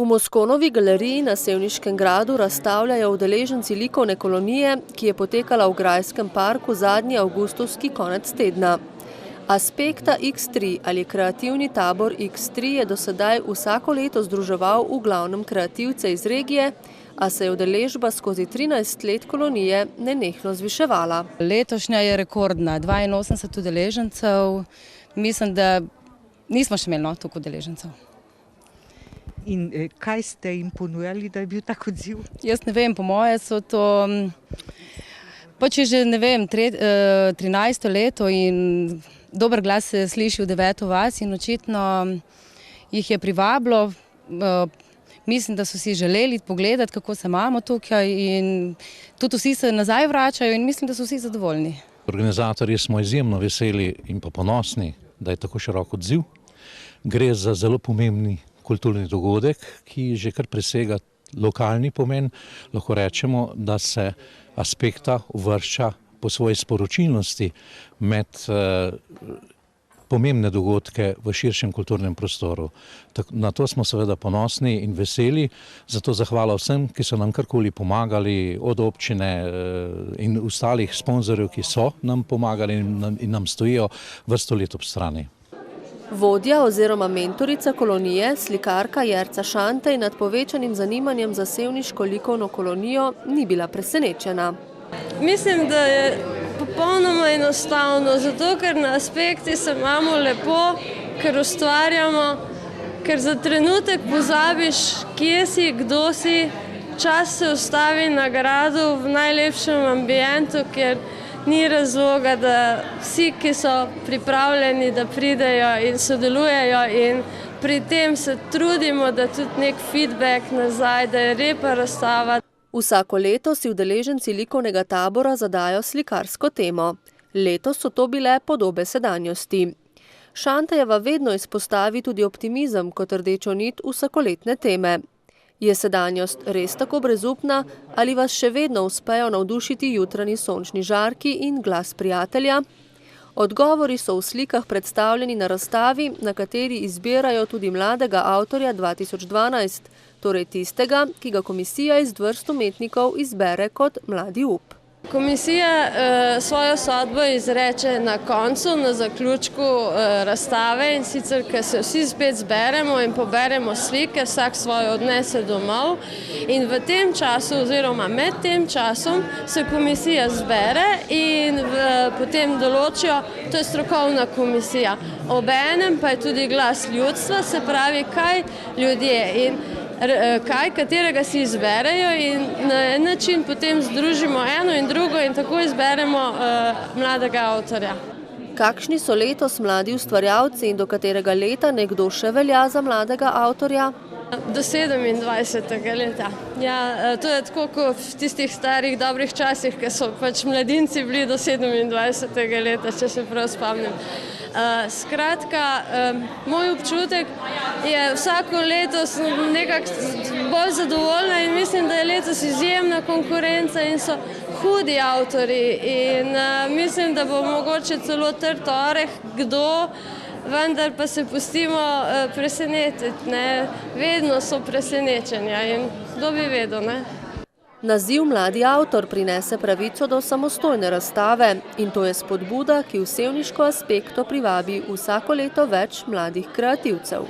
V Moskonovi galeriji na Sevniškem gradu razstavljajo udeleženci likovne kolonije, ki je potekala v Grajskem parku zadnji avgustovski konec tedna. Aspekta X3 ali kreativni tabor X3 je do sedaj vsako leto združeval v glavnem kreativce iz regije, a se je udeležba skozi 13 let kolonije nenehno zviševala. Letošnja je rekordna, 82 udeležencev. Mislim, da nismo še imeli toliko udeležencev. In kaj ste jim ponujali, da je bil tak odziv? Jaz ne vem, po moje so to, če že ne vem, 13. leto in dober glas se sliši v 9. vas in očitno jih je privabilo. Mislim, da so si želeli pogledati, kako se imamo tukaj in tudi vsi se nazaj vračajo in mislim, da so vsi zadovoljni. Organizatorji smo izjemno veseli in pa ponosni, da je tako širok odziv. Gre za zelo pomembni kulturni dogodek, ki že kar presega lokalni pomen. Lahko rečemo, da se Aspekta uvršča po svoji sporočilnosti med pomembne dogodke v širšem kulturnem prostoru. Na to smo seveda ponosni in veseli, zato zahvala vsem, ki so nam karkoli pomagali, od občine in ostalih sponzorjev, ki so nam pomagali in nam stojijo vrsto let ob strani. Vodja oziroma mentorica kolonije, slikarka Jerca Šantej nad povečanim zanimanjem za sevniško likovno kolonijo ni bila presenečena. Mislim, da je popolnoma enostavno, zato ker na Aspekti se imamo lepo, ker ustvarjamo, ker za trenutek pozabiš, kje si, kdo si, čas se ustavi na gradu v najlepšem ambientu, kjer ni razloga, da vsi, ki so pripravljeni, da pridejo in sodelujejo in pri tem se trudimo, da tudi nek feedback nazaj, da je lepa razstava. Vsako leto si udeleženci likovnega tabora zadajo slikarsko temo. Letos so to bile podobe sedanjosti. Šantejeva vedno izpostavi tudi optimizem kot rdečo nit vsakoletne teme. Je sedanjost res tako brezupna ali vas še vedno uspejo navdušiti jutranji sončni žarki in glas prijatelja? Odgovori so v slikah predstavljeni na razstavi, na kateri izbirajo tudi mladega avtorja 2012, torej tistega, ki ga komisija iz vrst umetnikov izbere kot mladi up. Komisija svojo sodbo izreče na koncu, na zaključku razstave in sicer, ker se vsi spet zberemo in poberemo slike, vsak svojo odnese domov in v tem času oziroma med tem časom se komisija zbere in potem določijo, to je strokovna komisija. Obenem pa je tudi glas ljudstva, se pravi, kaj ljudje in katerega si izberejo in na en način potem združimo eno in drugo in tako izberemo mladega avtorja. Kakšni so letos mladi ustvarjalci in do katerega leta nekdo še velja za mladega avtorja? Do 27. leta. Ja, to je tako kot v tistih starih dobrih časih, ki so pač mladinci bili do 27. leta, če se prav spomnim. Skratka, moj občutek je vsako leto nekako bolj zadovoljna in mislim, da je letos izjemna konkurenca in so hudi avtorji in mislim, da bo mogoče celo trd oreh, kdo, vendar pa se pustimo presenetiti, ne? Vedno so presenečenja in kdo bi vedel, ne? Naziv mladi avtor prinese pravico do samostojne razstave in to je spodbuda, ki v sevniško Aspekto privabi vsako leto več mladih kreativcev.